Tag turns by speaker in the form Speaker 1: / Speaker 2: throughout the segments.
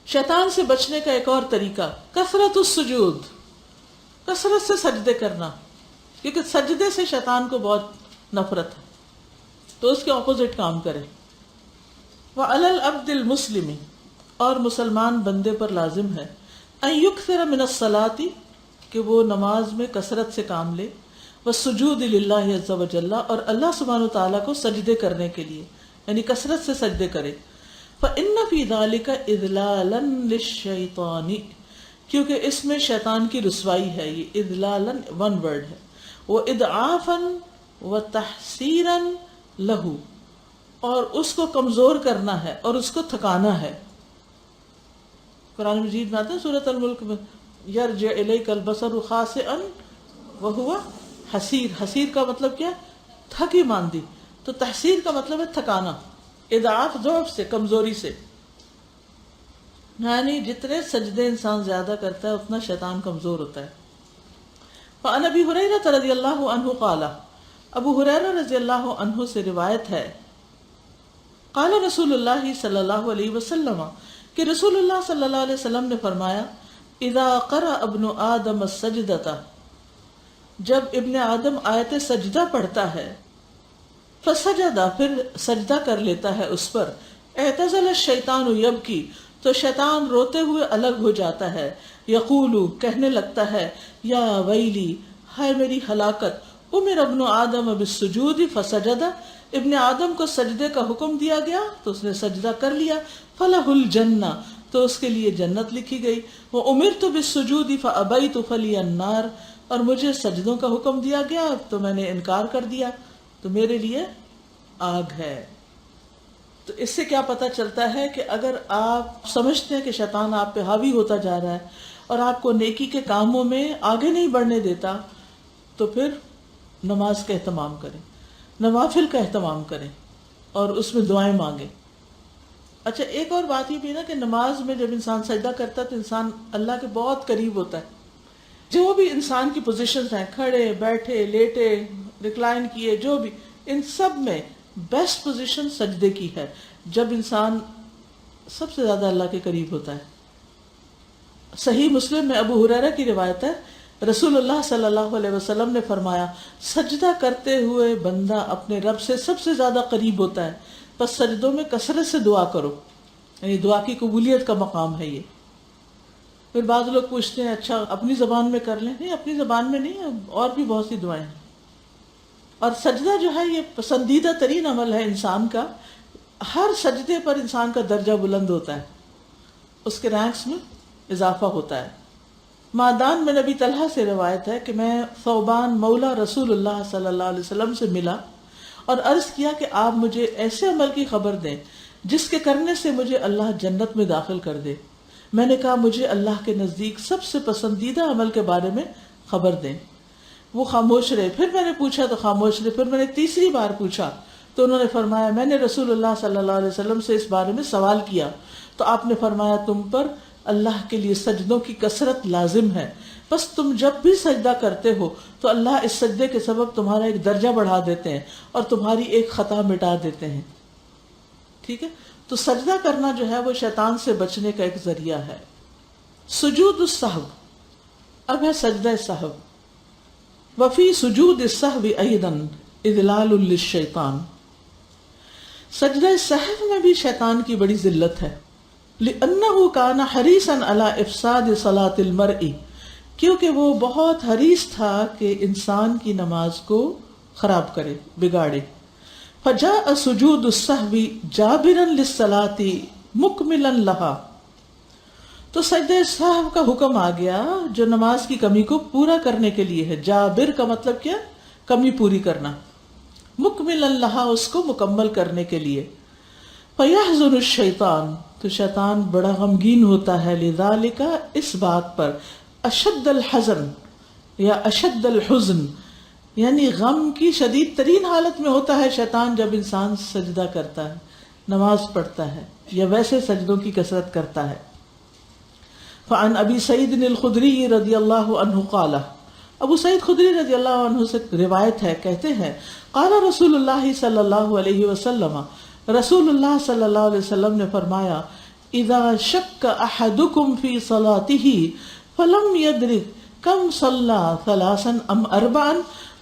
Speaker 1: شیطان سے بچنے کا ایک اور طریقہ کثرت السجود، کثرت سے سجدے کرنا، کیونکہ سجدے سے شیطان کو بہت نفرت ہے، تو اس کے اپوزٹ کام کرے۔ وعلی العبد المسلم، اور مسلمان بندے پر لازم ہے ان یکثر من الصلاۃ، کہ وہ نماز میں کثرت سے کام لے، والسجود للہ عز وجل، اور اللہ سبحانہ وتعالیٰ کو سجدے کرنے کے لیے یعنی کثرت سے سجدے کرے۔ فإن فی ذلک اذلالا للشیطان، کیونکہ اس میں شیطان کی رسوائی ہے، یہ اذلالا ون ورڈ ہے، واضعافا وتحسیرا لہ، اور اس کو کمزور کرنا ہے اور اس کو تھکانا ہے۔ قرآن مجید میں آتا ہے سورۃ الملک میں یرجع الیک البصر خاسئا وہو حسیر، حسیر کا مطلب کیا؟ تھکی ماندی، تو تحسیر کا مطلب ہے تھکانا، اضعاف ضعف سے، کمزوری سے، یعنی جتنے سجدے انسان زیادہ کرتا ہے اتنا شیطان کمزور ہوتا ہے۔ فعن ابی ہریرہ رضی اللہ عنہ قال، ابو ہریرہ رضی اللہ عنہ سے روایت ہے، قال رسول اللہ صلی اللہ علیہ وسلم، کہ رسول اللہ صلی اللہ علیہ وسلم نے فرمایا، اذا قرأ ابن آدم السجدۃ، جب ابن آدم آیت سجدہ پڑھتا ہے، فسجد، پھر سجدہ کر لیتا ہے اس پر، اعتزل الشیطان یبکی، تو شیطان روتے ہوئے الگ ہو جاتا ہے، یقول، کہنے لگتا ہے، یا ویلی، ہائے میری ہلاکت، امر ابن آدم بالسجود فسجد، ابن آدم کو سجدے کا حکم دیا گیا تو اس نے سجدہ کر لیا، فلہ الجنہ، تو اس کے لیے جنت لکھی گئی، وامرت بالسجود فابیت فلی النار، اور مجھے سجدوں کا حکم دیا گیا تو میں نے انکار کر دیا تو میرے لیے آگ ہے۔ تو اس سے کیا پتہ چلتا ہے کہ اگر آپ سمجھتے ہیں کہ شیطان آپ پہ حاوی ہوتا جا رہا ہے اور آپ کو نیکی کے کاموں میں آگے نہیں بڑھنے دیتا، تو پھر نماز کا اہتمام کریں، نوافل کا اہتمام کریں اور اس میں دعائیں مانگیں۔ اچھا، ایک اور بات یہ بھی نا کہ نماز میں جب انسان سجدہ کرتا ہے تو انسان اللہ کے بہت قریب ہوتا ہے۔ جو بھی انسان کی پوزیشنز ہیں، کھڑے، بیٹھے، لیٹے، ریکلائن کیے، جو بھی، ان سب میں بیسٹ پوزیشن سجدے کی ہے، جب انسان سب سے زیادہ اللہ کے قریب ہوتا ہے۔ صحیح مسلم میں ابو ہریرہ کی روایت ہے، رسول اللہ صلی اللہ علیہ وسلم نے فرمایا، سجدہ کرتے ہوئے بندہ اپنے رب سے سب سے زیادہ قریب ہوتا ہے، بس سجدوں میں کثرت سے دعا کرو، یعنی دعا کی قبولیت کا مقام ہے یہ۔ پھر بعض لوگ پوچھتے ہیں اچھا اپنی زبان میں کر لیں، نہیں، اپنی زبان میں نہیں، اور بھی بہت سی دعائیں ہیں۔ اور سجدہ جو ہے یہ پسندیدہ ترین عمل ہے انسان کا، ہر سجدے پر انسان کا درجہ بلند ہوتا ہے، اس کے رینکس میں اضافہ ہوتا ہے۔ مادان میں نبی طلحہ سے روایت ہے کہ میں ثوبان مولا رسول اللہ صلی اللہ علیہ وسلم سے ملا اور عرض کیا کہ آپ مجھے ایسے عمل کی خبر دیں جس کے کرنے سے مجھے اللہ جنت میں داخل کر دے۔ میں نے کہا مجھے اللہ کے نزدیک سب سے پسندیدہ عمل کے بارے میں خبر دیں۔ وہ خاموش رہے، پھر میں نے پوچھا تو خاموش رہے، پھر میں نے تیسری بار پوچھا تو انہوں نے فرمایا میں نے رسول اللہ صلی اللہ علیہ وسلم سے اس بارے میں سوال کیا تو آپ نے فرمایا تم پر اللہ کے لیے سجدوں کی کثرت لازم ہے، بس تم جب بھی سجدہ کرتے ہو تو اللہ اس سجدے کے سبب تمہارا ایک درجہ بڑھا دیتے ہیں اور تمہاری ایک خطا مٹا دیتے ہیں۔ ٹھیک ہے، تو سجدہ کرنا جو ہے وہ شیطان سے بچنے کا ایک ذریعہ ہے۔ سجود السہو، اب ہے سجدہ سہو۔ وفی سجود السہو ایضا اذلال للشیطان، سجدہ سہو میں بھی شیطان کی بڑی ذلت ہے۔ لأنه كان حریصا على افساد صلاة المرء، کیونکہ وہ بہت حریص تھا کہ انسان کی نماز کو خراب کرے، بگاڑے۔ فجاء سجود السہو جابرا للصلاة مکملا لها، تو سجدہ سہو کا حکم آ گیا جو نماز کی کمی کو پورا کرنے کے لیے ہے۔ جابر کا مطلب کیا؟ کمی پوری کرنا، مکملا لها، اس کو مکمل کرنے کے لیے۔ فیحزن الشیطان، تو شیطان بڑا غمگین ہوتا ہے، لذالک، اس بات پر، اشد الحزن یا اشد الحزن، یعنی غم کی شدید ترین حالت میں ہوتا ہے شیطان جب انسان سجدہ کرتا ہے، نماز پڑھتا ہے یا ویسے سجدوں کی کثرت کرتا ہے۔ فعن ابی سعید الخدری رضی اللہ عنہ قال، ابو سعید خدری رضی اللہ عنہ سے روایت ہے، کہتے ہیں قال رسول اللہ صلی اللہ علیہ وسلم، رسول اللہ صلی اللہ علیہ وسلم نے فرمایا، اذا شک احدکم فی صلاته فلم یدرک کم صلی ثلاثا ام اربعا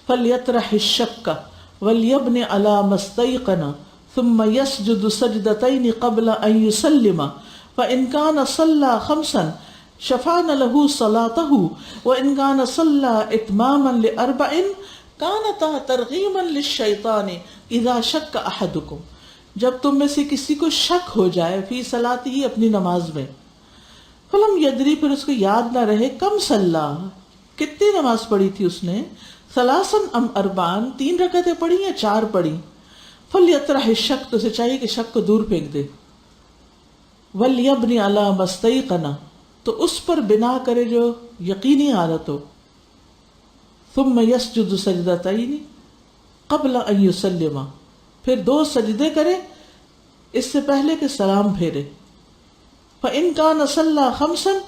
Speaker 1: فلیطرح الشک ولیبن علی ما استیقن ثم يسجد سجدتين قبل ان يسلم فان كان صلى خمسا شفعن له صلاته وان كان صلى اتماما لاربع كانتا ترغیما للشیطان اذا شک احدکم. جب تم میں سے کسی کو شک ہو جائے فی صلاتی ہی اپنی نماز میں، فلم یدری پھر اس کو یاد نہ رہے کم صلی کتنی نماز پڑھی تھی اس نے، ثلاثن ام اربعن 3 رکعتیں پڑھی یا 4 پڑھی، فلیطرح الشک تو اسے چاہیے کہ شک کو دور پھینک دے، ولیبنی علی ما استیقن تو اس پر بنا کرے جو یقینی حالت ہو، ثم یسجد سجدتین قبل ان یسلم پھر 2 سجدے کرے اس سے پہلے کہ سلام پھیرے، فَإِن كَانَ صَلَّى خَمْسًا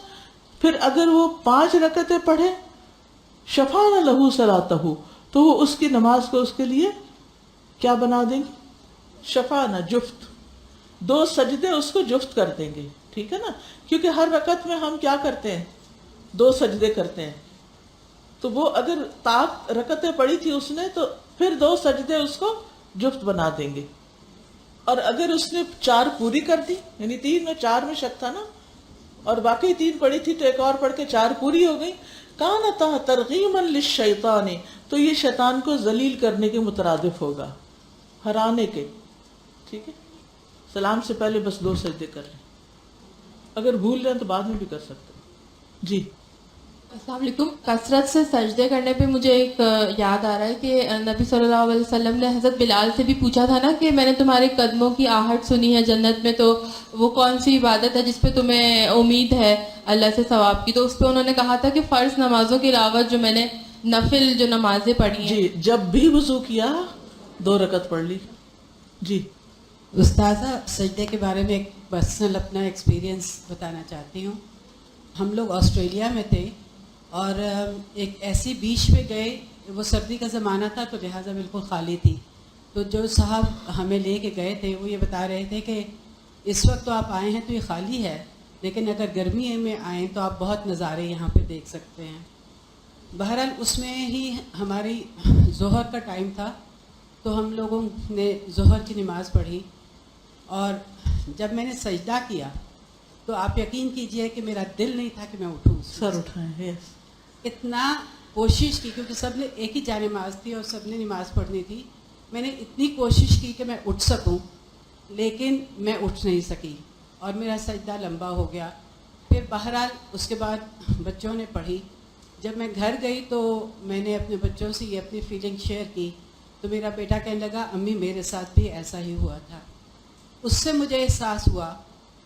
Speaker 1: پھر اگر وہ 5 رکعتیں پڑھے، شفعن لہ صلاتہ تو وہ اس کی نماز کو اس کے لیے کیا بنا دیں گے، شفعن جفت، 2 سجدے اس کو جفت کر دیں گے، ٹھیک ہے نا، کیونکہ ہر رکعت میں ہم کیا کرتے ہیں 2 سجدے کرتے ہیں، تو وہ اگر طاق رکعتیں پڑھی تھی اس نے تو پھر 2 سجدے اس کو جفت بنا دیں گے، اور اگر اس نے 4 پوری کر دی یعنی 3 میں 4 میں شک تھا نا اور باقی 3 پڑھی تھی تو ایک اور پڑھ کے 4 پوری ہو گئی، کانتا ترغیما للشیطان تو یہ شیطان کو ذلیل کرنے کے مترادف ہوگا، ہرانے کے، ٹھیک ہے، سلام سے پہلے بس 2 سجدے کر لیں، اگر بھول رہے ہیں تو بعد میں بھی کر سکتے ہیں. جی
Speaker 2: السلام علیکم. کثرت سے سجدے کرنے پہ مجھے ایک یاد آ رہا ہے کہ نبی صلی اللہ علیہ وسلم نے حضرت بلال سے بھی پوچھا تھا نا کہ میں نے تمہارے قدموں کی آہٹ سنی ہے جنت میں، تو وہ کون سی عبادت ہے جس پہ تمہیں امید ہے اللہ سے ثواب کی، تو اس پہ انہوں نے کہا تھا کہ فرض نمازوں کے علاوہ جو میں نے نفل جو نمازیں پڑھی ہیں.
Speaker 1: جی جب بھی وضو کیا 2 رکعت پڑھ لی. جی
Speaker 3: استاذہ سجدے کے بارے میں ایک پرسنل اپنا ایکسپیرینس بتانا چاہتی ہوں. ہم لوگ آسٹریلیا میں تھے اور ایک ایسی بیچ پہ گئے، وہ سردی کا زمانہ تھا تو لہٰذا بالکل خالی تھی، تو جو صاحب ہمیں لے کے گئے تھے وہ یہ بتا رہے تھے کہ اس وقت تو آپ آئے ہیں تو یہ خالی ہے، لیکن اگر گرمی میں آئیں تو آپ بہت نظارے یہاں پہ دیکھ سکتے ہیں. بہرحال اس میں ہی ہماری ظہر کا ٹائم تھا تو ہم لوگوں نے ظہر کی نماز پڑھی، اور جب میں نے سجدہ کیا تو آپ یقین کیجئے کہ میرا دل نہیں تھا کہ میں اٹھوں،
Speaker 1: سر اٹھائیں. یس
Speaker 3: اتنا کوشش کی کیونکہ سب نے ایک ہی جا نماز تھی اور سب نے نماز پڑھنی تھی، میں نے اتنی کوشش کی کہ میں اٹھ سکوں لیکن میں اٹھ نہیں سکی اور میرا سجدہ لمبا ہو گیا. پھر بہرحال اس کے بعد بچوں نے پڑھی. جب میں گھر گئی تو میں نے اپنے بچوں سے یہ اپنی فیلنگ شیئر کی تو میرا بیٹا کہنے لگا امی میرے ساتھ بھی ایسا ہی ہوا تھا. اس سے مجھے احساس ہوا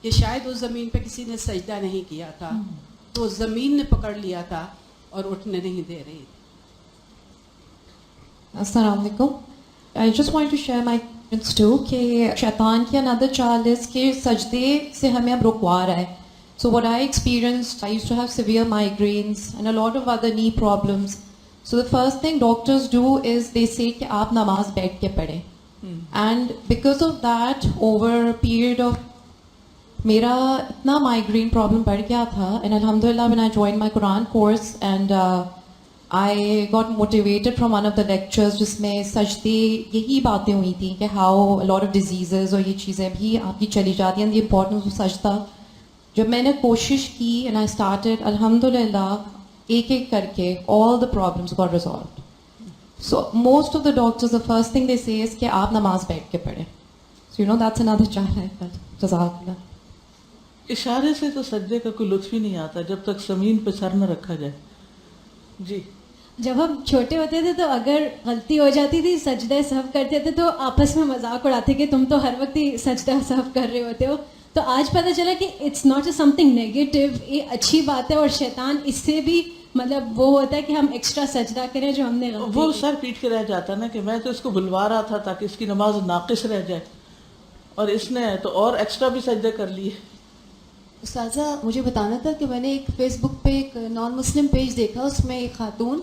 Speaker 3: کہ شاید اس زمین پہ کسی نے سجدہ نہیں کیا تھا تو زمین نے پکڑ لیا تھا اور اٹھنے نہیں دے رہی.
Speaker 2: السلام علیکم. I just want to share my experience too کہ شیطان کی another child is کہ سجدے سے ہمیں اب رکوا رہا ہے. So what I experienced, I used to have severe migraines and a lot of other knee problems. So the first thing doctors do is they say کہ آپ نماز بیٹھ کے پڑھیں. And because of that over a period of میرا اتنا migraine problem بڑھ گیا تھا and alhamdulillah when I joined my Quran course and I got motivated from one of the lectures جس میں سجدے یہی باتیں ہوئی تھیں کہ how a lot of diseases اور یہ چیزیں بھی آپ کی چلی جاتی ہیں. the importance of سجدہ جب میں نے کوشش کی and I started alhamdulillah ایک ایک کر کے all the problems got resolved. So most of the doctors the first thing they say is کہ آپ نماز بیٹھ کے پڑھیں. So you know that's another challenge I felt. جزاک اللہ.
Speaker 1: اشارے سے تو سجدے کا کوئی لطف ہی نہیں آتا جب تک زمین پہ سر نہ رکھا جائے. جی
Speaker 4: جب ہم چھوٹے ہوتے تھے تو اگر غلطی ہو جاتی تھی سجدہ سہو کرتے تھے تو آپس میں مذاق اڑاتے کہ تم تو ہر وقت ہی سجدہ سہو کر رہے ہوتے ہو. تو آج پتہ چلا کہ it's not a something negative, یہ اچھی بات ہے اور شیطان اس سے بھی مطلب وہ ہوتا ہے کہ ہم ایکسٹرا سجدہ کریں جو ہم نے غلطی
Speaker 1: وہ سر پیٹ کے رہ جاتا نا کہ میں تو اس کو بلوا رہا تھا تاکہ اس کی نماز ناقص رہ جائے اور اس نے تو اور ایکسٹرا بھی سجدے کر لیے.
Speaker 5: استاذہ مجھے بتانا تھا کہ میں نے ایک فیس بک پہ ایک نان مسلم پیج دیکھا، اس میں ایک خاتون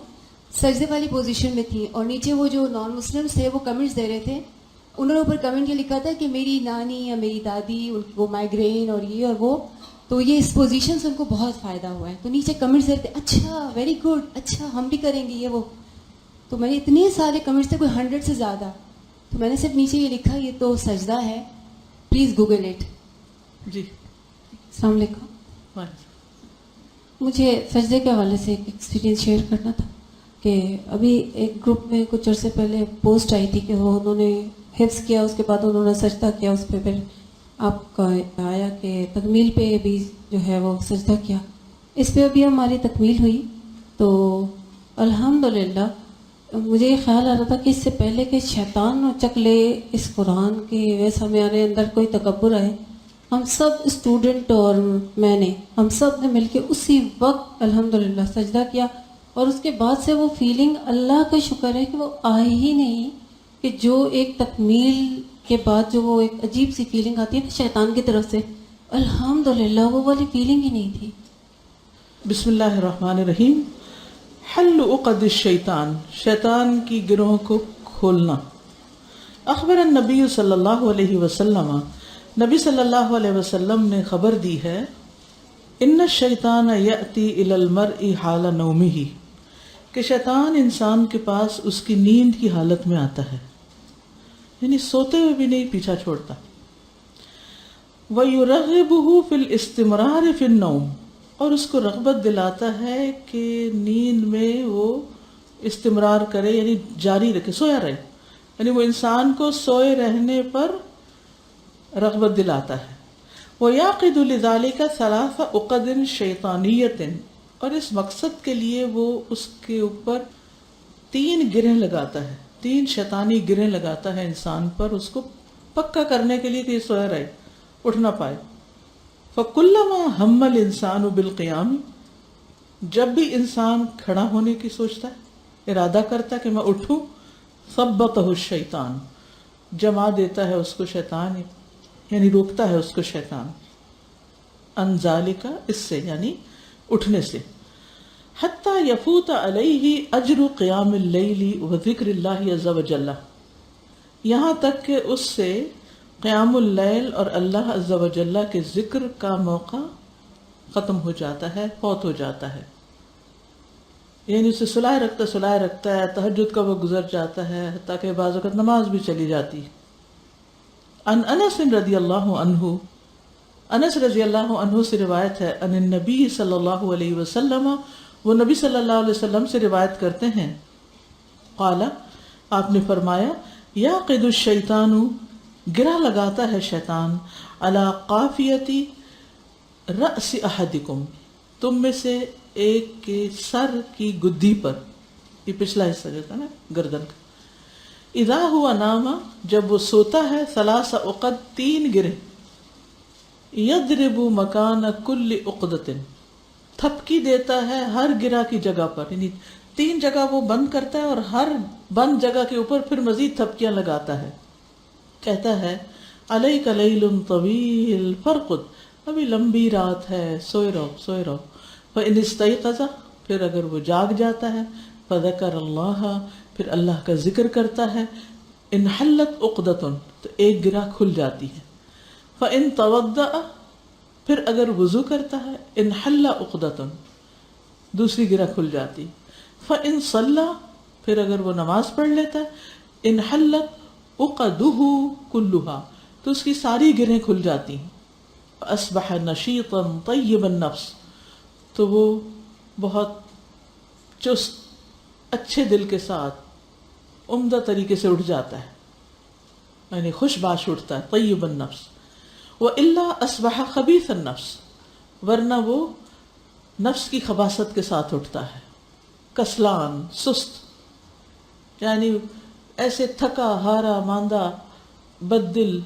Speaker 5: سجدے والی پوزیشن میں تھی اور نیچے وہ جو نان مسلمس تھے وہ کمنٹس دے رہے تھے انہوں نے اوپر کمنٹ یہ لکھا تھا کہ میری نانی یا میری دادی ان کو مائگرین اور یہ اور وہ، تو یہ اس پوزیشن سے ان کو بہت فائدہ ہوا ہے. تو نیچے کمنٹس رہتے اچھا ویری گڈ، اچھا ہم بھی کریں گے یہ وہ. تو میں نے اتنے سارے کمنٹس تھے، کوئی 100 سے زیادہ. تو میں نے صرف نیچے یہ لکھا یہ تو سجدہ ہے، پلیز گوگل اٹ.
Speaker 1: جی
Speaker 5: السلام علیکم. مجھے سجدے کے حوالے سے ایک ایکسپیرینس شیئر کرنا تھا کہ ابھی ایک گروپ میں کچھ عرصے پہلے پوسٹ آئی تھی کہ وہ انہوں نے حفظ کیا، اس کے بعد انہوں نے سجدہ کیا، اس پہ پھر آپ کا آیا کہ تکمیل پہ بھی جو ہے وہ سجدہ کیا. اس پہ ابھی ہماری تکمیل ہوئی تو الحمدللہ مجھے یہ خیال آ رہا تھا کہ اس سے پہلے کہ شیطان چک لے اس قرآن کے ویسا ہمارے اندر کوئی تکبر آئے، ہم سب اسٹوڈنٹ اور میں نے ہم سب نے مل کے اسی وقت الحمدللہ سجدہ کیا. اور اس کے بعد سے وہ فیلنگ اللہ کا شکر ہے کہ وہ آئی ہی نہیں، کہ جو ایک تکمیل کے بعد جو وہ ایک عجیب سی فیلنگ آتی ہے نا شیطان کی طرف سے، الحمدللہ وہ والی فیلنگ ہی نہیں تھی.
Speaker 1: بسم اللہ الرحمن الرحیم. حل عقد الشیطان، شیطان کی گروہ کو کھولنا. اخبر النبی صلی اللہ علیہ وسلم، نبی صلی اللہ علیہ وسلم نے خبر دی ہے، ان الشیطان یأتی الی المرء حال نومہ، کہ شیطان انسان کے پاس اس کی نیند کی حالت میں آتا ہے، یعنی سوتے ہوئے بھی نہیں پیچھا چھوڑتا. وَيُرَغِّبُهُ فِي الْإِسْتِمْرَارِ فِي النَّوْمِ، اور اس کو رغبت دلاتا ہے کہ نیند میں وہ استمرار کرے، یعنی جاری رکھے، سویا رہے، یعنی وہ انسان کو سوئے رہنے پر رغبت دلاتا ہے. وَيَعْقِدُ لِذَلِكَ 3 عُقَدٍ شَيْطَانِيَّةٍ، اور اس مقصد کے لیے وہ اس کے اوپر 3 گرہ لگاتا ہے، 3 شیطانی گرہ لگاتا ہے انسان پر، اس کو پکا کرنے کے لیے کہ یہ سویا رہے، اٹھ نہ پائے. فَكُلَّمَا هَمَّ الْإِنسَانُ بِالْقِيَامِ، جب بھی انسان کھڑا ہونے کی سوچتا ہے، ارادہ کرتا ہے کہ میں اٹھوں، ثَبَّتَهُ الشَّيْطَانُ، جما دیتا ہے اس کو شیطان، یعنی روکتا ہے اس کو شیطان، ان ذالک، اس سے یعنی اٹھنے سے. حتی یفوت علیہ اجر قیام اللیل وذکر اللہ عز وجل، یہاں تک کہ اس سے قیام اللیل اور اللہ عز وجل کے ذکر کا موقع ختم ہو جاتا ہے، فوت ہو جاتا ہے، یعنی اسے سلائے رکھتا ہے، تہجد کا وہ گزر جاتا ہے، حتیٰ کہ بعض وقت نماز بھی چلی جاتی. ان انس رضی اللہ عنہ، انس رضی اللہ عنہ سے روایت ہے، ان النبی صلی اللہ علیہ وسلم، وہ نبی صلی اللہ علیہ وسلم سے روایت کرتے ہیں، قال، آپ نے فرمایا، یعقد الشیطان، گرہ لگاتا ہے شیطان، علی قافیتی رأس احدکم، تم میں سے ایک کے سر کی گدھی پر، یہ پچھلا حصہ جو تھا نا گردن کا. اذا ہوا ناما، جب وہ سوتا ہے، 3 عقد، 3 گرہ، یضرب مکان کل عقدۃ، تھپکی دیتا ہے ہر گرہ کی جگہ پر، یعنی 3 جگہ وہ بند کرتا ہے اور ہر بند جگہ کے اوپر پھر مزید تھپکیاں لگاتا ہے. کہتا ہے، علیک لیل طویل فرقد، ابھی لمبی رات ہے، سوئے رہو. فإن استيقظ، پھر اگر وہ جاگ جاتا ہے، فذکر اللہ، پھر اللہ کا ذکر کرتا ہے، انحلت عقدۃ، تو ایک گرہ کھل جاتی ہے. فإن توضأ، پھر اگر وضو کرتا ہے، انحل عقدۃ، دوسری گرہ کھل جاتی. فإن صلى، پھر اگر وہ نماز پڑھ لیتا ہے، انحلت عقدہ کلھا، تو اس کی ساری گرہیں کھل جاتی ہیں. اصبح نشیطا طیب النفس، تو وہ بہت چست، اچھے دل کے ساتھ عمدہ طریقے سے اٹھ جاتا ہے، یعنی خوش باش اٹھتا ہے، طیب النفس. وَإِلَّا أَصْبَحَ خَبِيثَ النَّفْسِ، ورنہ وہ نفس کی خباثت کے ساتھ اٹھتا ہے، کسلان، سست، یعنی ایسے تھکا ہارا ماندہ، بد دل،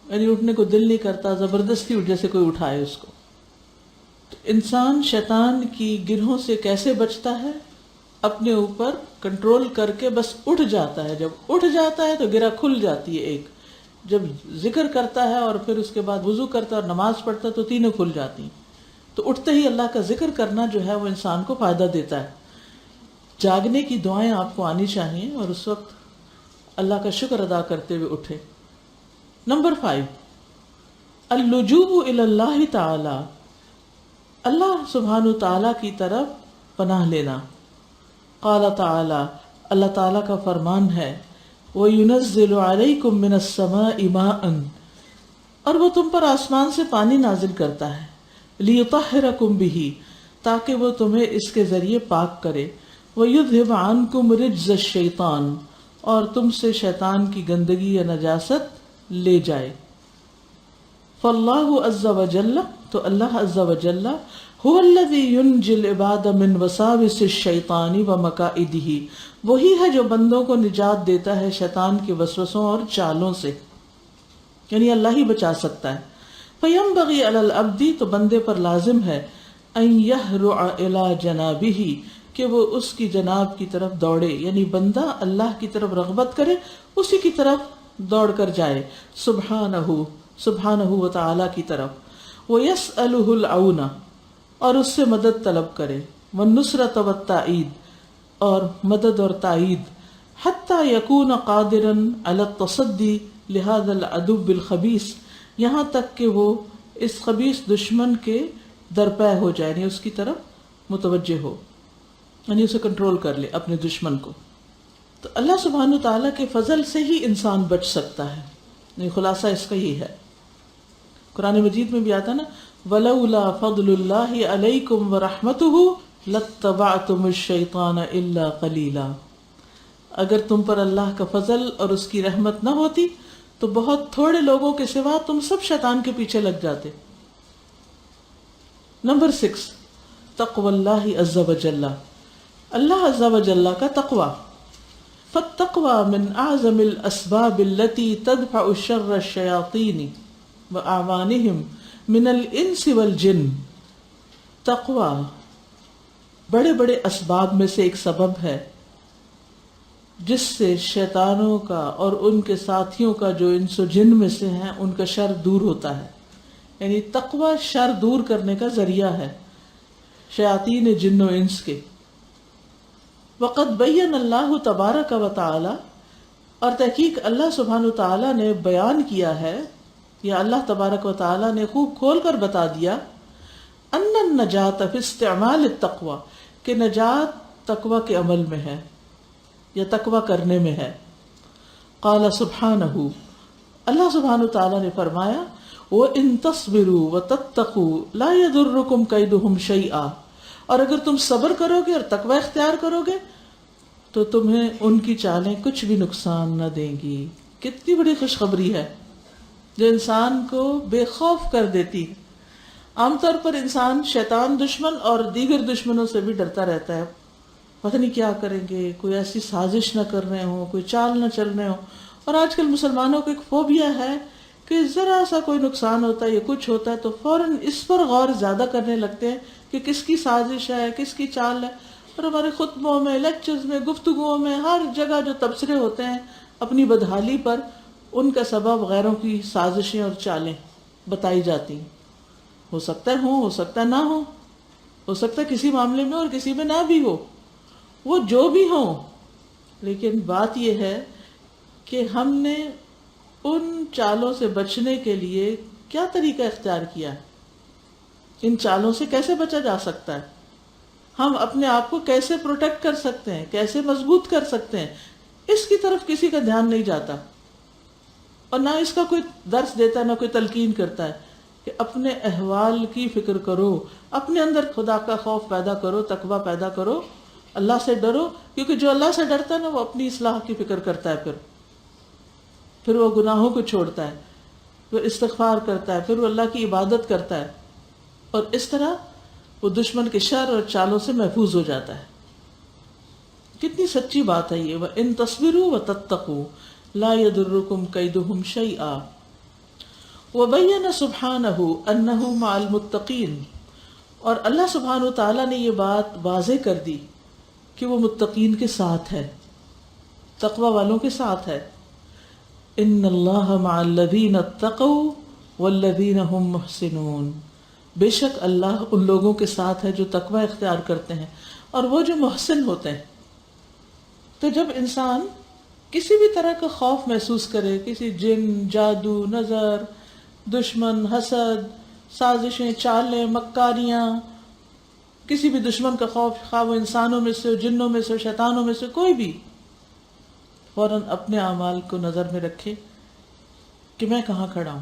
Speaker 1: یعنی اٹھنے کو دل نہیں کرتا، زبردستی اٹھ جیسے کوئی اٹھائے اس کو. تو انسان شیطان کی گرہوں سے کیسے بچتا ہے؟ اپنے اوپر کنٹرول کر کے بس اٹھ جاتا ہے. جب اٹھ جاتا ہے تو گرہ کھل جاتی ہے ایک، جب ذکر کرتا ہے اور پھر اس کے بعد وضو کرتا ہے اور نماز پڑھتا ہے تو تینوں کھل جاتی ہیں. تو اٹھتے ہی اللہ کا ذکر کرنا جو ہے وہ انسان کو فائدہ دیتا ہے. جاگنے کی دعائیں آپ کو آنی چاہیے اور اس وقت اللہ کا شکر ادا کرتے ہوئے اٹھے. نمبر 5 اللجوء الی اللہ تعالی، اللہ سبحانہ تعالیٰ کی طرف پناہ لینا. قال تعالی، اللہ تعالیٰ کا فرمان ہے وَيُنَزِّلُ عَلَيْكُم مِّنَ السَّمَاءِ مَاءً، اور وہ تم پر آسمان سے پانی نازل کرتا ہے. لِيُطَهِّرَكُم بِهِ، تاکہ وہ تمہیں اس کے ذریعے پاک کرے. وَيُذْهِبَ عَنكُم رِجْزَ الشَّيْطَانِ، اور تم سے شیطان کی گندگی یا نجاست لے جائے. فَاللَّهُ عَزَّ وَجَلَّ، تو اللہ عز وجل هو الذی ينجی العباد من وساوس الشیطان ومکائدہ، وہی ہے جو بندوں کو نجات دیتا ہے شیطان کے وسوسوں اور چالوں سے، یعنی اللہ ہی بچا سکتا ہے. فَيَنبَغِي عَلَى الْعَبْدِ، تو بندے پر لازم ہے أَن يَهْرُعَ إِلَى جَنَابِهِ، کہ وہ اس کی جناب کی طرف دوڑے، یعنی بندہ اللہ کی طرف رغبت کرے، اسی کی طرف دوڑ کر جائے، سبحانہ و تعالی کی طرف. وَيَسْأَلُهُ الْعَوْنَ، اور اس سے مدد طلب کرے. وَالنُّصْرَةَ وَالتَّأْيِيدَ، اور مدد اور تائید. حَتَّى يَكُونَ قَادِرًا عَلَى التَّصَدِّي لِهَذَا الْعَدُوِّ الْخَبِيثِ، یہاں تک کہ وہ اس خبیث دشمن کے درپے ہو جائے، یعنی اس کی طرف متوجہ ہو، یعنی اسے کنٹرول کر لے اپنے دشمن کو. تو اللہ سبحانہ تعالیٰ کے فضل سے ہی انسان بچ سکتا ہے. یعنی خلاصہ اس کا یہ ہے. قرآن مجید میں بھی آتا نا وَلَوْلَا فَضْلُ اللَّهِ عَلَيْكُمْ وَرَحْمَتُهُ لَاتَّبَعْتُمُ الشَّيْطَانَ إِلَّا قَلِيلًا، اگر تم پر اللہ کا فضل اور اس کی رحمت نہ ہوتی تو بہت تھوڑے لوگوں کے سوا تم سب شیطان کے پیچھے لگ جاتے. نمبر 6 تقوی اللہ عز وجل، اللہ عز وجل کا تقوی. فالتقوی من اعظم الاسباب التي تدفع شر الشیاطین واعوانهم من الانس والجن. تقوی بڑے بڑے اسباب میں سے ایک سبب ہے جس سے شیطانوں کا اور ان کے ساتھیوں کا جو انس و جن میں سے ہیں ان کا شر دور ہوتا ہے. یعنی تقوی شر دور کرنے کا ذریعہ ہے شیاطین جن و انس کے. وقد بین اللہ تبارک و تعالی، اور تحقیق اللہ سبحانہ تعالی نے بیان کیا ہے، یا اللہ تبارک و تعالی نے خوب کھول کر بتا دیا، ان النجات فی استعمال التقوی، کہ نجات تقوی کے عمل میں ہے یا تقوی کرنے میں ہے. قال سبحانہ، اللہ سبحانہ تعالی نے فرمایا وَإِن تَصْبِرُوا وَتَتَّقُوا لَا يَضُرُّكُمْ كَيْدُهُمْ شَيْئًا، اور اگر تم صبر کرو گے اور تقوی اختیار کرو گے تو تمہیں ان کی چالیں کچھ بھی نقصان نہ دیں گی. کتنی بڑی خوشخبری ہے جو انسان کو بے خوف کر دیتی. عام طور پر انسان شیطان دشمن اور دیگر دشمنوں سے بھی ڈرتا رہتا ہے، پتہ نہیں کیا کریں گے، کوئی ایسی سازش نہ کر رہے ہوں، کوئی چال نہ چل رہے ہوں. اور آج کل مسلمانوں کو ایک فوبیا ہے کہ ذرا سا کوئی نقصان ہوتا ہے یا کچھ ہوتا ہے تو فوراً اس پر غور زیادہ کرنے لگتے ہیں کہ کس کی سازش ہے، کس کی چال ہے. اور ہمارے خطبوں میں، لیکچرز میں، گفتگوؤں میں، ہر جگہ جو تبصرے ہوتے ہیں اپنی بدحالی پر، ان کا سبب غیروں کی سازشیں اور چالیں بتائی جاتی ہیں. ہو سکتا ہے ہو سکتا ہے نہ ہو سکتا ہے کسی معاملے میں اور کسی میں نہ بھی ہو، وہ جو بھی ہوں. لیکن بات یہ ہے کہ ہم نے ان چالوں سے بچنے کے لیے کیا طریقہ اختیار کیا ہے، ان چالوں سے کیسے بچا جا سکتا ہے، ہم اپنے آپ کو کیسے پروٹیکٹ کر سکتے ہیں، کیسے مضبوط کر سکتے ہیں، اس کی طرف کسی کا دھیان نہیں جاتا. اور نہ اس کا کوئی درس دیتا ہے، نہ کوئی تلقین کرتا ہے کہ اپنے احوال کی فکر کرو، اپنے اندر خدا کا خوف پیدا کرو، تقوی پیدا کرو، اللہ سے ڈرو. کیونکہ جو اللہ سے ڈرتا ہے نا وہ اپنی اصلاح کی فکر کرتا ہے، پھر وہ گناہوں کو چھوڑتا ہے، پھر استغفار کرتا ہے، پھر وہ اللہ کی عبادت کرتا ہے، اور اس طرح وہ دشمن کے شر اور چالوں سے محفوظ ہو جاتا ہے. کتنی سچی بات ہے یہ. وَإِن تَصْبِرُوا وَتَتَّقُوا لَا يَضُرُّكُمْ كَيْدُهُمْ شَيْئًا. وَبَيَّنَ سُبْحَانَهُ أَنَّهُ مَعَ الْمُتَّقِينَ، اور اللہ سبحانہ تعالیٰ نے یہ بات واضح کر دی کہ وہ متقین کے ساتھ ہے، تقوی والوں کے ساتھ ہے. ان اللہ مع الذین اتقوا والذین هم محسنون، بے شک اللہ ان لوگوں کے ساتھ ہے جو تقوی اختیار کرتے ہیں اور وہ جو محسن ہوتے ہیں. تو جب انسان کسی بھی طرح کا خوف محسوس کرے، کسی جن، جادو، نظر، دشمن، حسد، سازشیں، چالیں، مکاریاں، کسی بھی دشمن کا خوف، خواہ وہ انسانوں میں سے ہو، جنوں میں سے ہو، شیطانوں میں سے کوئی بھی، فوراً اپنے اعمال کو نظر میں رکھے کہ میں کہاں کھڑا ہوں،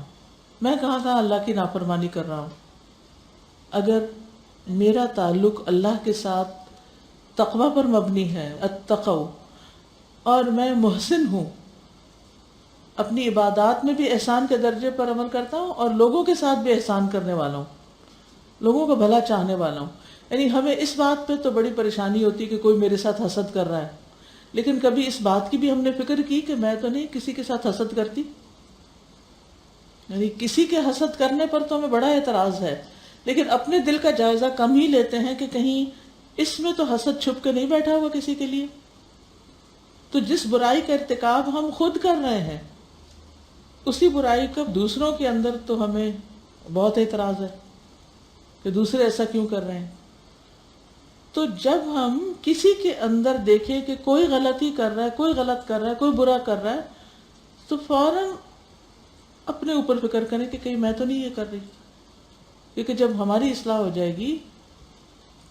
Speaker 1: میں کہاں اللہ کی نافرمانی کر رہا ہوں. اگر میرا تعلق اللہ کے ساتھ تقوی پر مبنی ہے، اتقوا، اور میں محسن ہوں، اپنی عبادات میں بھی احسان کے درجے پر عمل کرتا ہوں اور لوگوں کے ساتھ بھی احسان کرنے والا ہوں، لوگوں کو بھلا چاہنے والا ہوں. یعنی ہمیں اس بات پہ تو بڑی پریشانی ہوتی کہ کوئی میرے ساتھ حسد کر رہا ہے، لیکن کبھی اس بات کی بھی ہم نے فکر کی کہ میں تو نہیں کسی کے ساتھ حسد کرتی. یعنی کسی کے حسد کرنے پر تو ہمیں بڑا اعتراض ہے، لیکن اپنے دل کا جائزہ کم ہی لیتے ہیں کہ کہیں اس میں تو حسد چھپ کے نہیں بیٹھا ہوا کسی کے لیے. تو جس برائی کا ارتکاب ہم خود کر رہے ہیں، اسی برائی کا دوسروں کے اندر تو ہمیں بہت اعتراض ہے کہ دوسرے ایسا کیوں کر رہے ہیں. تو جب ہم کسی کے اندر دیکھیں کہ کوئی غلطی کر رہا ہے، کوئی غلط کر رہا ہے، کوئی برا کر رہا ہے، تو فوراً اپنے اوپر فکر کریں کہ کہیں میں تو نہیں یہ کر رہی. کیونکہ جب ہماری اصلاح ہو جائے گی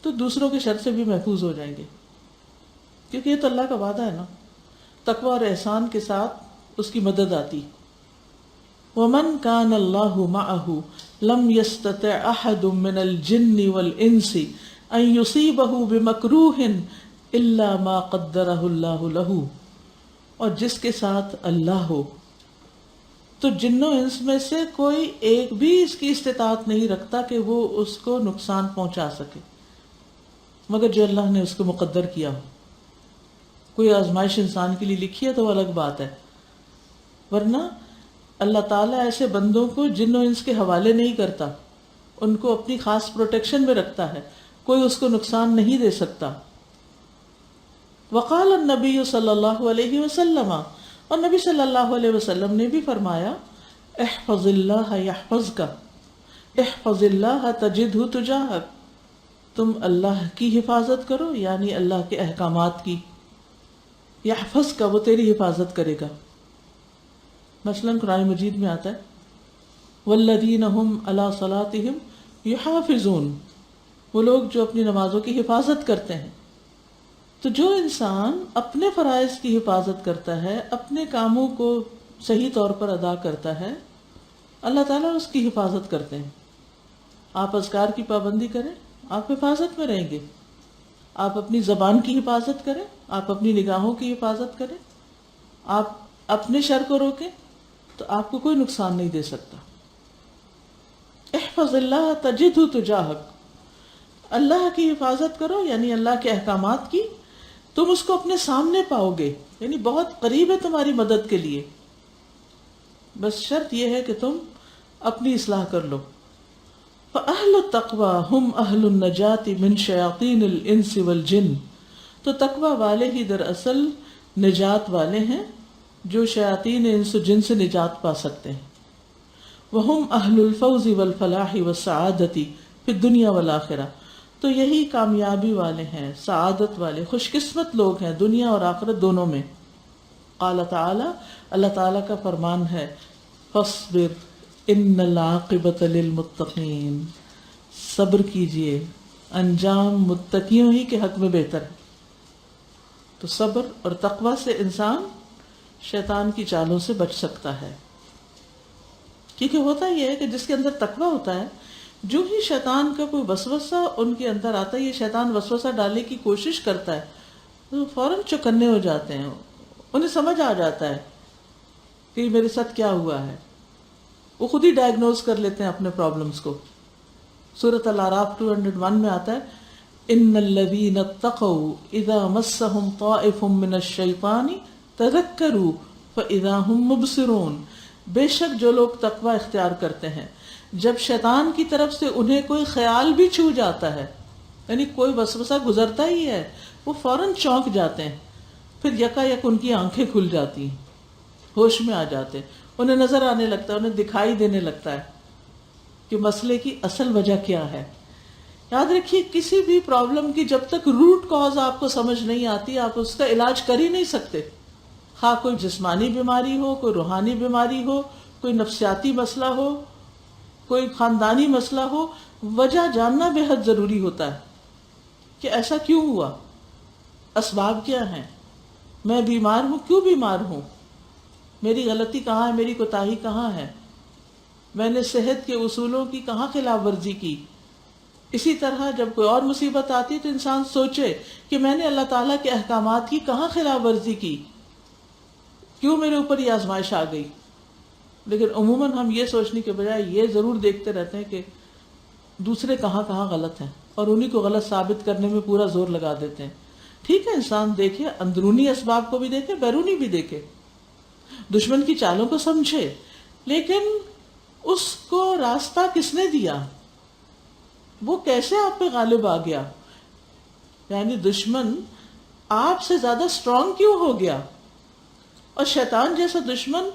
Speaker 1: تو دوسروں کے شر سے بھی محفوظ ہو جائیں گے، کیونکہ یہ تو اللہ کا وعدہ ہے نا. تقوی اور احسان کے ساتھ اس کی مدد آتی. وَمَنْ كَانَ اللَّهُ مَعَهُ لَمْ يَسْتَطِعْ أَحَدٌ مِّنَ الْجِنِّ وَالْإِنسِ أَن يُصِيبَهُ بِمَكْرُوهٍ إِلَّا مَا قَدَّرَهُ اللَّهُ لَهُ. اور جس کے ساتھ اللہ ہو تو جنوں انس میں سے کوئی ایک بھی اس کی استطاعت نہیں رکھتا کہ وہ اس کو نقصان پہنچا سکے مگر جو اللہ نے اس کو مقدر کیا ہو. کوئی آزمائش انسان کے لیے لکھی ہے تو وہ الگ بات ہے، ورنہ اللہ تعالیٰ ایسے بندوں کو جن و انس کے حوالے نہیں کرتا، ان کو اپنی خاص پروٹیکشن میں رکھتا ہے، کوئی اس کو نقصان نہیں دے سکتا. وقال النبی صلی اللہ علیہ وسلم، اور نبی صلی اللہ علیہ وسلم نے بھی فرمایا، احفظ اللہ یحفظک، احفظ اللہ تجدہ تجاہک. تم اللہ کی حفاظت کرو، یعنی اللہ کے احکامات کی. یحفظک، وہ تیری حفاظت کرے گا. مثلا قرآن مجید میں آتا ہے والذین هم علی صلاتہم یحافظون، وہ لوگ جو اپنی نمازوں کی حفاظت کرتے ہیں. تو جو انسان اپنے فرائض کی حفاظت کرتا ہے، اپنے کاموں کو صحیح طور پر ادا کرتا ہے، اللہ تعالیٰ اس کی حفاظت کرتے ہیں. آپ اذکار کی پابندی کریں، آپ حفاظت میں رہیں گے. آپ اپنی زبان کی حفاظت کریں، آپ اپنی نگاہوں کی حفاظت کریں، آپ اپنے شر کو روکیں تو آپ کو کوئی نقصان نہیں دے سکتا. احفظ اللہ تجدہ تجاہک، اللہ کی حفاظت کرو یعنی اللہ کے احکامات کی، تم اس کو اپنے سامنے پاؤ گے، یعنی بہت قریب ہے تمہاری مدد کے لیے. بس شرط یہ ہے کہ تم اپنی اصلاح کر لو. فَأَهْلُ التَّقْوَى هُمْ أَهْلُ النَّجَاةِ مِنْ شَيَاطِينِ الْإِنسِ وَالْجِنِّ. تو تقوی والے ہی دراصل نجات والے ہیں جو شیاطین انس و جن سے نجات پا سکتے ہیں. وَهُمْ أَهْلُ الْفَوْزِ وَالْفَلَاحِ وَالسَّعَادَةِ فِي الدُّنْيَا وَالْآخِرَةِ. تو یہی کامیابی والے ہیں، سعادت والے، خوش قسمت لوگ ہیں دنیا اور آخرت دونوں میں. قال تعالی، اللہ تعالیٰ کا فرمان ہے، فاصبر ان العاقبۃ للمتقین، صبر کیجئے، انجام متقیوں ہی کے حق میں بہتر ہے. تو صبر اور تقوی سے انسان شیطان کی چالوں سے بچ سکتا ہے. کیونکہ ہوتا یہ ہے کہ جس کے اندر تقوی ہوتا ہے، جو ہی شیطان کا کوئی وسوسہ ان کے اندر آتا ہے، یہ شیطان وسوسہ ڈالنے کی کوشش کرتا ہے، تو فوراً چوکنے ہو جاتے ہیں. انہیں سمجھ آ جاتا ہے کہ میرے ساتھ کیا ہوا ہے. وہ خود ہی ڈائگنوز کر لیتے ہیں اپنے پرابلمز کو. سورۃ الاعراف 201 میں آتا ہے، ان الذین اتقوا اذا مسهم طائف من الشیطان تذکروا فاذا هم مبصرون. بے شک جو لوگ تقوی اختیار کرتے ہیں، جب شیطان کی طرف سے انہیں کوئی خیال بھی چھو جاتا ہے، یعنی کوئی وسوسہ گزرتا ہی ہے، وہ فوراً چونک جاتے ہیں، پھر یکا یک ان کی آنکھیں کھل جاتی ہیں، ہوش میں آ جاتے ہیں، انہیں نظر آنے لگتا ہے، انہیں دکھائی دینے لگتا ہے کہ مسئلے کی اصل وجہ کیا ہے. یاد رکھیے کسی بھی پرابلم کی جب تک روٹ کاز آپ کو سمجھ نہیں آتی، آپ اس کا علاج کر ہی نہیں سکتے. خواہ کوئی جسمانی بیماری ہو، کوئی روحانی بیماری ہو، کوئی نفسیاتی مسئلہ ہو، کوئی خاندانی مسئلہ ہو، وجہ جاننا بے حد ضروری ہوتا ہے کہ ایسا کیوں ہوا، اسباب کیا ہیں، میں بیمار ہوں، کیوں بیمار ہوں، میری غلطی کہاں ہے، میری کوتاہی کہاں ہے، میں نے صحت کے اصولوں کی کہاں خلاف ورزی کی. اسی طرح جب کوئی اور مصیبت آتی تو انسان سوچے کہ میں نے اللہ تعالیٰ کے احکامات کی کہاں خلاف ورزی کی، کیوں میرے اوپر یہ آزمائش آ گئی. لیکن عموماً ہم یہ سوچنے کے بجائے یہ ضرور دیکھتے رہتے ہیں کہ دوسرے کہاں کہاں غلط ہیں اور انہی کو غلط ثابت کرنے میں پورا زور لگا دیتے ہیں. ٹھیک ہے، انسان دیکھے، اندرونی اسباب کو بھی دیکھے، بیرونی بھی دیکھے، دشمن کی چالوں کو سمجھے، لیکن اس کو راستہ کس نے دیا، وہ کیسے آپ پہ غالب آ گیا، یعنی دشمن آپ سے زیادہ اسٹرانگ کیوں ہو گیا. اور شیطان جیسا دشمن،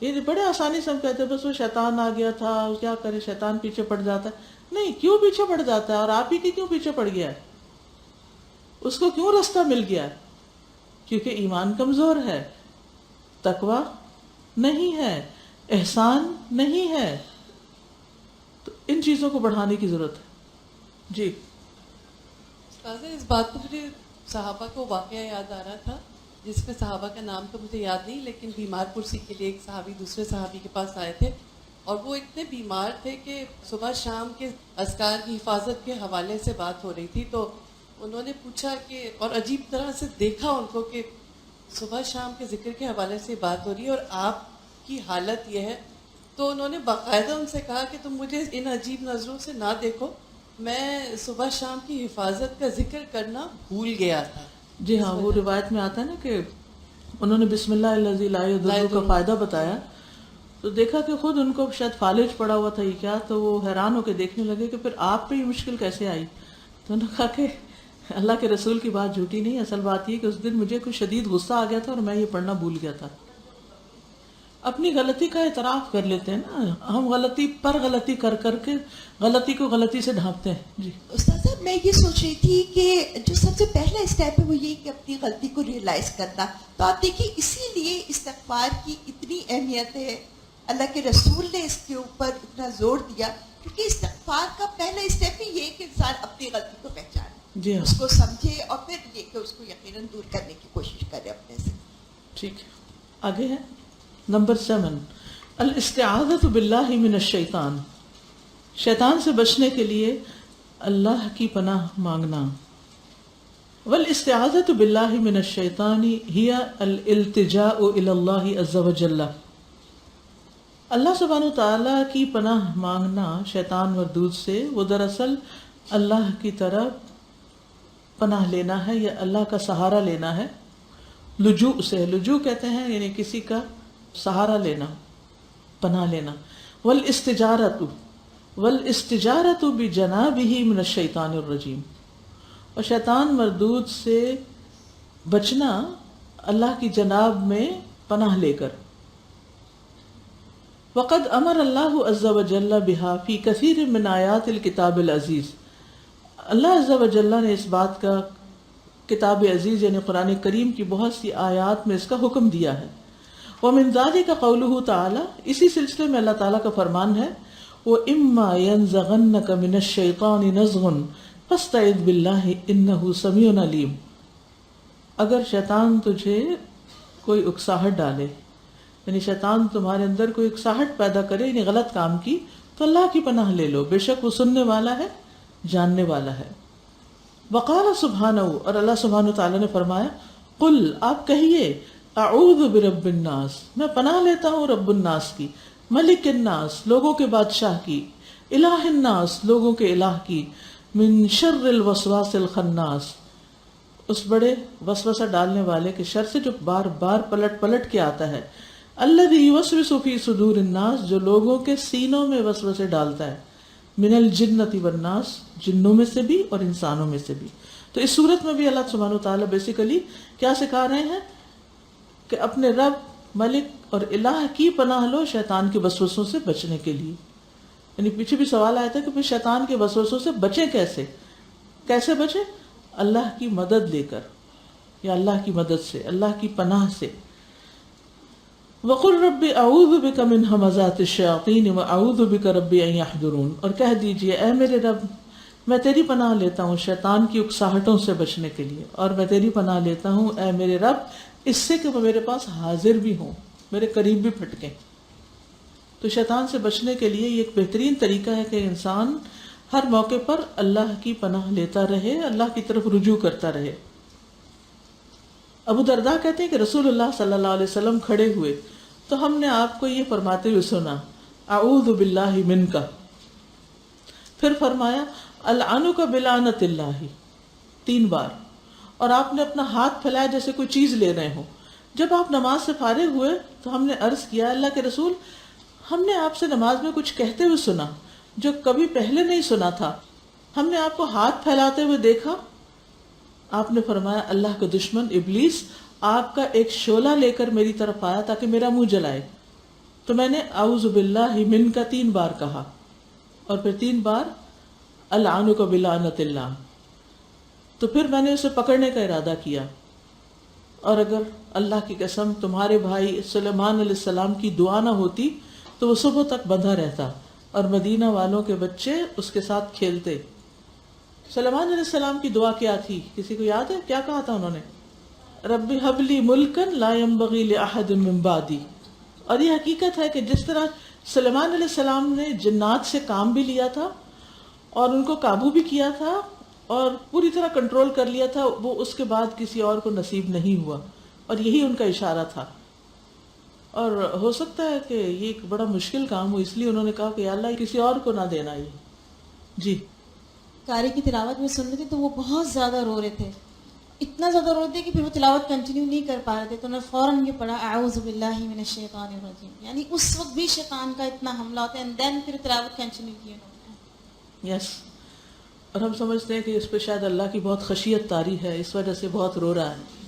Speaker 1: یہ بڑے آسانی سے ہم کہتے ہیں بس وہ شیطان آ گیا تھا، کیا کرے، شیطان پیچھے پڑ جاتا ہے. نہیں، کیوں پیچھے پڑ جاتا ہے، اور آپ ہی کی کیوں پیچھے پڑ گیا ہے، اس کو کیوں راستہ مل گیا ہے؟ کیونکہ ایمان کمزور ہے، تقوی نہیں ہے، احسان نہیں ہے. تو ان چیزوں کو بڑھانے کی ضرورت ہے. جی
Speaker 6: استاذہ، اس بات کو مجھے صحابہ کو واقعہ یاد آ رہا تھا، جس میں صحابہ کا نام تو مجھے یاد نہیں، لیکن بیمار پرسی کے لیے ایک صحابی دوسرے صحابی کے پاس آئے تھے، اور وہ اتنے بیمار تھے کہ صبح شام کے اذکار کی حفاظت کے حوالے سے بات ہو رہی تھی. تو انہوں نے پوچھا کہ، اور عجیب طرح سے دیکھا ان کو کہ صبح شام کے ذکر کے حوالے سے بات ہو رہی ہے اور آپ کی حالت یہ ہے. تو انہوں نے باقاعدہ ان سے کہا کہ تم مجھے ان عجیب نظروں سے نہ دیکھو، میں صبح شام کی حفاظت کا ذکر کرنا بھول گیا تھا.
Speaker 1: جی ہاں، وہ روایت میں آتا ہے نا کہ انہوں نے بسم اللہ الذی لا یضر کا فائدہ بتایا، تو دیکھا کہ خود ان کو شاید فالج پڑا ہوا تھا یہ کیا، تو وہ حیران ہو کے دیکھنے لگے کہ پھر آپ پہ یہ مشکل کیسے آئی. تو انہوں نے کہا کہ اللہ کے رسول کی بات جھوٹی نہیں، اصل بات یہ کہ اس دن مجھے کوئی شدید غصہ آ گیا تھا اور میں یہ پڑھنا بھول گیا تھا. اپنی غلطی کا اعتراف کر لیتے ہیں نا، ہم غلطی پر غلطی کر کر کے غلطی کو غلطی سے ڈھانپتے ہیں. جی
Speaker 7: استاذہ، میں یہ سوچ رہی تھی کہ جو سب سے پہلا اسٹیپ ہے وہ یہ کہ اپنی غلطی کو ریئلائز کرنا. تو آپ دیکھیے اسی لیے استغفار کی اتنی اہمیت ہے، اللہ کے رسول نے اس کے اوپر اتنا زور دیا، کیونکہ استغفار کا پہلا اسٹیپ ہی یہ کہ انسان اپنی غلطی کو پہچانے،
Speaker 1: جی ہاں،
Speaker 7: اس کو سمجھے اور پھر یہ کہ اس کو یقیناً دور کرنے کی کوشش کرے اپنے سے.
Speaker 1: ٹھیک ہے، آگے ہے نمبر 7، الاستعاذۃ باللہ من الشیطان، شیطان سے بچنے کے لیے اللہ کی پناہ مانگنا. والاستعاذۃ باللہ من الشیطان ہی الالتجاء الی اللہ عز وجل، اللہ سبحانہ وتعالیٰ کی پناہ مانگنا شیطان مردود سے، وہ دراصل اللہ کی طرف پناہ لینا ہے یا اللہ کا سہارا لینا ہے. لجوء سے، لجوء کہتے ہیں یعنی کسی کا سہارا لینا، پناہ لینا. والاستجارۃ بجنابہ من الشیطان الرجیم، اور شیطان مردود سے بچنا اللہ کی جناب میں پناہ لے کر. وقد امر اللہ عز وجل بہا فی کثیر من آیات الکتاب العزیز، اللہ عز وجل نے اس بات کا کتاب عزیز یعنی قرآن کریم کی بہت سی آیات میں اس کا حکم دیا ہے. ومن ذلک قولہ تعالی، اسی سلسلے میں اللہ تعالیٰ کا فرمان ہے، وَإِمَّا يَنزَغَنَّكَ مِنَ الشَّيْطَانِ نَزْغٌ فَاسْتَعِذْ بِاللَّهِ إِنَّهُ سَمِيعٌ عَلِيمٌ، اگر شیطان تجھے کوئی اکساہٹ ڈالے، یعنی شیطان تمہارے اندر کوئی اکساہٹ پیدا کرے یعنی غلط کام کی، تو اللہ کی پناہ لے لو، بے شک وہ سننے والا ہے، جاننے والا ہے. وقال سبحانہ، اور اللہ سبحانہ تعالیٰ نے فرمایا، قل، آپ کہیے، اعوذ برب الناس، میں پناہ لیتا ہوں رب الناس کی، ملک الناس، لوگوں کے بادشاہ کی، الہ الناس، لوگوں کے الہ کی، من شر الوسواس الخناس، اس بڑے وسوسہ ڈالنے والے کے شر سے جو بار بار پلٹ پلٹ کے آتا ہے، الذی یوسوس فی صدور الناس، جو لوگوں کے سینوں میں وسوسے ڈالتا ہے، من الجنۃ والناس، جنوں میں سے بھی اور انسانوں میں سے بھی. تو اس صورت میں بھی اللہ سبحانہ وتعالیٰ بیسیکلی کیا سکھا رہے ہیں کہ اپنے رب، ملک اور الہ کی پناہ لو شیطان کے وسوسوں سے بچنے کے لیے. یعنی پیچھے بھی سوال آیا تھا کہ پھر شیطان کے وسوسوں سے بچیں کیسے بچیں؟ اللہ کی مدد لے کر یا اللہ کی مدد سے، اللہ کی پناہ سے. وقل رب اعوذ بک من ہمزات الشیاطین واعوذ بک رب ان یحضرون، اور کہہ دیجئے اے میرے رب میں تیری پناہ لیتا ہوں شیطان کی اکساہٹوں سے بچنے کے لیے، اور میں تیری پناہ لیتا ہوں اے میرے رب اس سے کہ وہ میرے پاس حاضر بھی ہوں، میرے قریب بھی پھٹکیں۔ تو شیطان سے بچنے کے لیے یہ ایک بہترین طریقہ ہے کہ انسان ہر موقع پر اللہ کی پناہ لیتا رہے، اللہ کی طرف رجوع کرتا رہے۔ ابو درداء کہتے ہیں کہ رسول اللہ صلی اللہ علیہ وسلم کھڑے ہوئے تو ہم نے آپ کو یہ فرماتے ہوئے سنا اعوذ باللہ منک، پھر فرمایا العنک بلعنت اللہ 3 بار، اور آپ نے اپنا ہاتھ پھیلایا جیسے کوئی چیز لے رہے ہوں۔ جب آپ نماز سے فارغ ہوئے تو ہم نے عرض کیا اللہ کے رسول ہم نے آپ سے نماز میں کچھ کہتے ہوئے سنا جو کبھی پہلے نہیں سنا تھا، ہم نے آپ کو ہاتھ پھیلاتے ہوئے دیکھا۔ آپ نے فرمایا اللہ کا دشمن ابلیس آپ کا ایک شعلہ لے کر میری طرف آیا تاکہ میرا منہ جلائے، تو میں نے اعوذ باللہ من کا 3 بار کہا، اور پھر 3 بار العنک بلعنت اللہ، تو پھر میں نے اسے پکڑنے کا ارادہ کیا، اور اگر اللہ کی قسم تمہارے بھائی سلیمان علیہ السلام کی دعا نہ ہوتی تو وہ صبح تک بندھا رہتا اور مدینہ والوں کے بچے اس کے ساتھ کھیلتے۔ سلیمان علیہ السلام کی دعا کیا تھی؟ کسی کو یاد ہے کیا کہا تھا انہوں نے؟ رب هب لی ملکا لا ينبغی لأحد من بعدی۔ اور یہ حقیقت ہے کہ جس طرح سلیمان علیہ السلام نے جنات سے کام بھی لیا تھا اور ان کو قابو بھی کیا تھا اور پوری طرح کنٹرول کر لیا تھا، وہ اس کے بعد کسی اور کو نصیب نہیں ہوا، اور یہی ان کا اشارہ تھا۔ اور ہو سکتا ہے کہ یہ ایک بڑا مشکل کام ہو، اس لیے انہوں نے کہا کہ یا اللہ کسی اور کو نہ دینا یہ۔ جی
Speaker 8: قاری کی تلاوت میں سن رہے تھے تو وہ بہت زیادہ رو رہے تھے، اتنا زیادہ رو رہے تھے کہ پھر وہ تلاوت کنٹینیو نہیں کر پا رہے تھے، تو انہوں نے فوراً یہ پڑھا اعوذ باللہ من الشیطان الرجیم، یعنی اس وقت بھی شیطان کا اتنا حملہ ہوتا ہے، اینڈ دین پھر تلاوت کنٹینیو کی انہوں نے۔
Speaker 1: یس، اور ہم سمجھتے ہیں کہ اس پہ شاید اللہ کی بہت خشیت طاری ہے، اس وجہ سے بہت رو رہا ہے۔